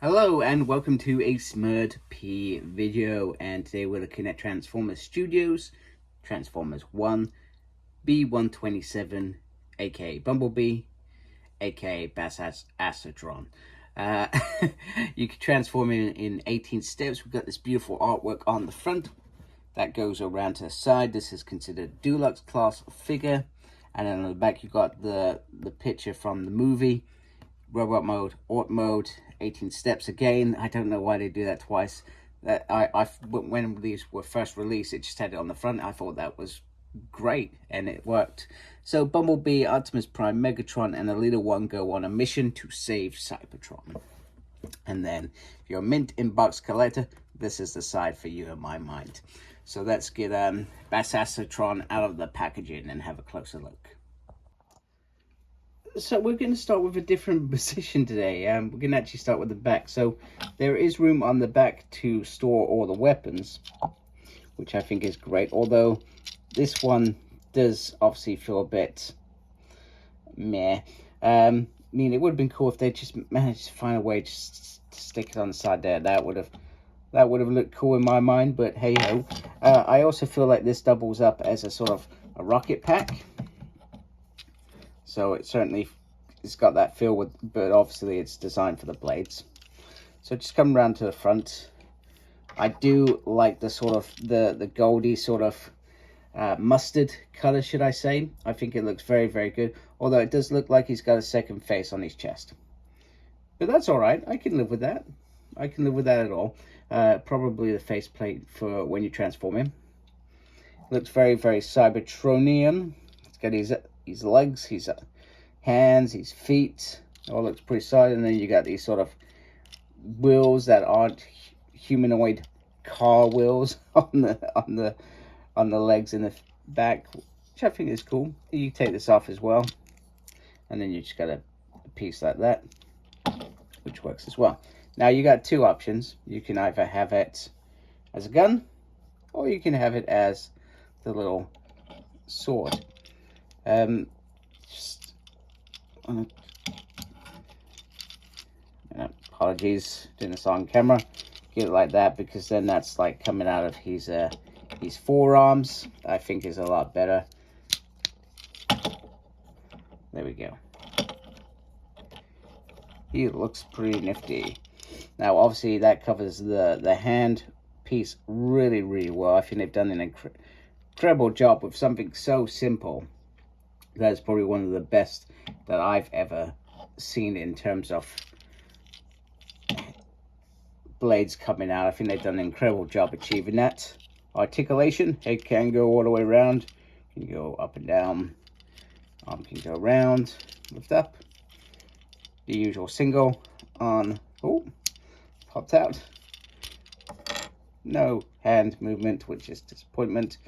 Hello and welcome to a Smurd P video, and today we're looking at Transformers Studios, Transformers 1, B-127, aka Bumblebee, aka Accessory. You can transform in 18 steps. We've got this beautiful artwork on the front that goes around to the side. This is considered Deluxe class figure, and then on the back you got the picture from the movie. Robot mode, auto mode, 18 steps again. I don't know why they do that twice. When these were first released, it just had it on the front. I thought that was great, and it worked. So Bumblebee, Optimus Prime, Megatron, and the Leader One go on a mission to save Cybertron. And then, if you're a mint inbox collector, this is the side for you in my mind. So let's get Bassasatron out of the packaging and have a closer look. So we're going to start with a different position today. We're going to actually start with the back. So there is room on the back to store all the weapons, which I think is great. Although this one does obviously feel a bit meh. I mean, it would have been cool if they just managed to find a way to stick it on the side there. That would have looked cool in my mind. But hey ho. I also feel like this doubles up as a sort of a rocket pack. So it's got that feel, but obviously it's designed for the blades. So just come around to the front. I do like the sort of the goldy sort of mustard color, should I say. I think it looks very, very good. Although it does look like he's got a second face on his chest. But that's all right. I can live with that. I can live with that at all. Probably the faceplate for when you transform him. Looks very, very Cybertronian. It's got his legs, his hands, his feet, all looks pretty solid. And then you got these sort of wheels that aren't humanoid car wheels on the legs in the back, which I think is cool. You take this off as well, and then you just got a piece like that, which works as well. Now you got two options. You can either have it as a gun, or you can have it as the little sword. Apologies doing this on camera. Get it like that, because then that's like coming out of his forearms. I think is a lot better. There we go. He looks pretty nifty. Now obviously that covers the hand piece really, really well. I think they've done an incredible job with something so simple. That's probably one of the best that I've ever seen in terms of blades coming out. I think they've done an incredible job achieving that. Articulation, it can go all the way around. You can go up and down. Arm can go around, lift up. The usual single on, oh, popped out. No hand movement, which is disappointment.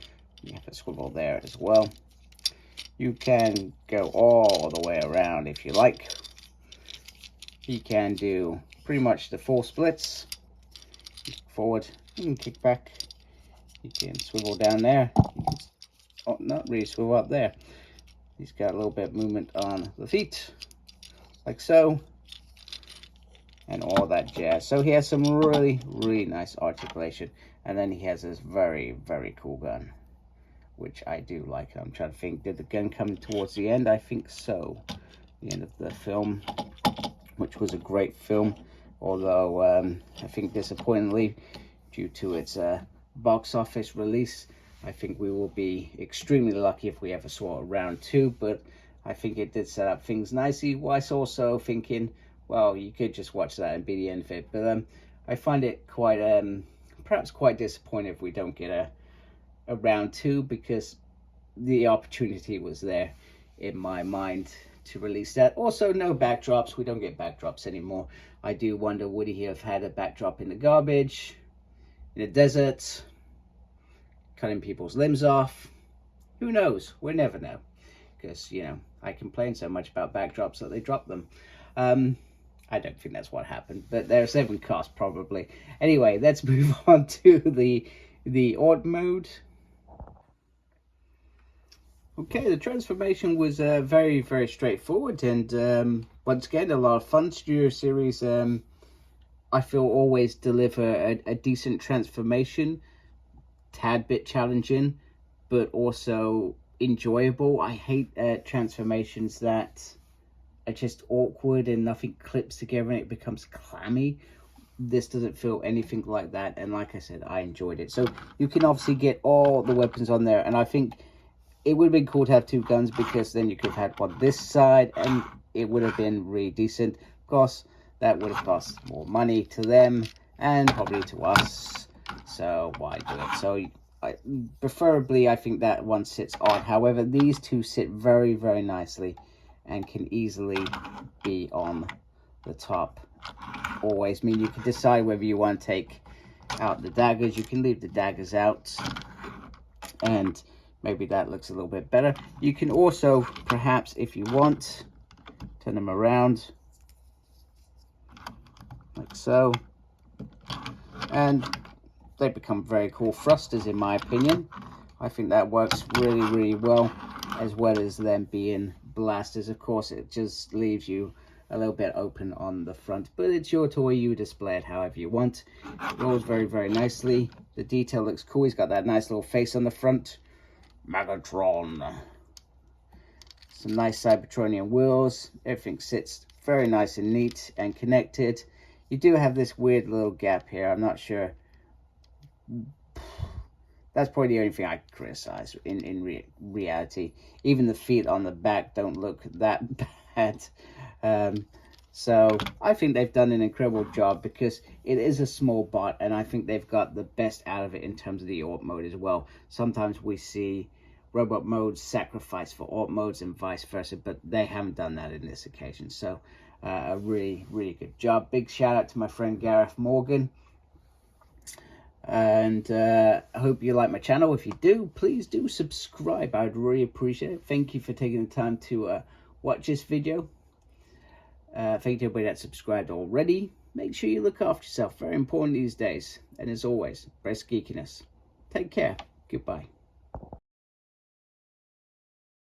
You have a swivel there as well. You can go all the way around if you like. You can do pretty much the full splits. Forward, you can kick back. You can swivel down there. Oh, not really swivel up there. He's got a little bit of movement on the feet, like so. And all that jazz. So he has some really, really nice articulation. And then he has this very, very cool gun, which I do like. I'm trying to think, did the gun come towards the end? I think so. The end of the film, which was a great film, although I think disappointingly, due to its box office release, I think we will be extremely lucky if we ever saw a round 2, but I think it did set up things nicely, whilst also thinking, well, you could just watch that and be the end of it. But I find it quite, perhaps quite disappointing if we don't get a round 2, because the opportunity was there in my mind to release that. Also, no backdrops. We don't get backdrops anymore. I do wonder, would he have had a backdrop in the garbage, in the desert, cutting people's limbs off? Who knows? We'll never know, because, you know, I complain so much about backdrops that they drop them. I don't think that's what happened, but they're saving cost probably. Anyway, let's move on to the auto mode. Okay, the transformation was very, very straightforward, and once again, a lot of fun. Studio Series, I I feel always deliver a decent transformation, tad bit challenging, but also enjoyable. I hate transformations that are just awkward and nothing clips together and it becomes clammy. This doesn't feel anything like that, and like I said, I enjoyed it. So you can obviously get all the weapons on there, and I think it would have been cool to have 2 guns, because then you could have had one this side and it would have been really decent. Of course, that would have cost more money to them and probably to us, so why do it? So preferably I think that one sits on. However, these 2 sit very, very nicely and can easily be on the top. Always. I mean, you can decide whether you want to take out the daggers. You can leave the daggers out, and maybe that looks a little bit better. You can also, perhaps, if you want, turn them around like so, and they become very cool thrusters, in my opinion. I think that works really, really well as them being blasters. Of course, it just leaves you a little bit open on the front, but it's your toy. You display it however you want. It rolls very, very nicely. The detail looks cool. He's got that nice little face on the front. Megatron. Some nice Cybertronian wheels. Everything sits very nice and neat and connected. You do have this weird little gap here. I'm not sure. That's probably the only thing I criticize in reality. Even the feet on the back don't look that bad. So I think they've done an incredible job, because it is a small bot, and I think they've got the best out of it in terms of the AWP mode as well. Sometimes we see robot modes sacrificed for AWP modes and vice versa, but they haven't done that in this occasion. So a really, really good job. Big shout out to my friend Gareth Morgan. And I hope you like my channel. If you do, please do subscribe. I'd really appreciate it. Thank you for taking the time to watch this video. Thank you to everybody that's subscribed already. Make sure you look after yourself. Very important these days. And as always, embrace geekiness. Take care. Goodbye.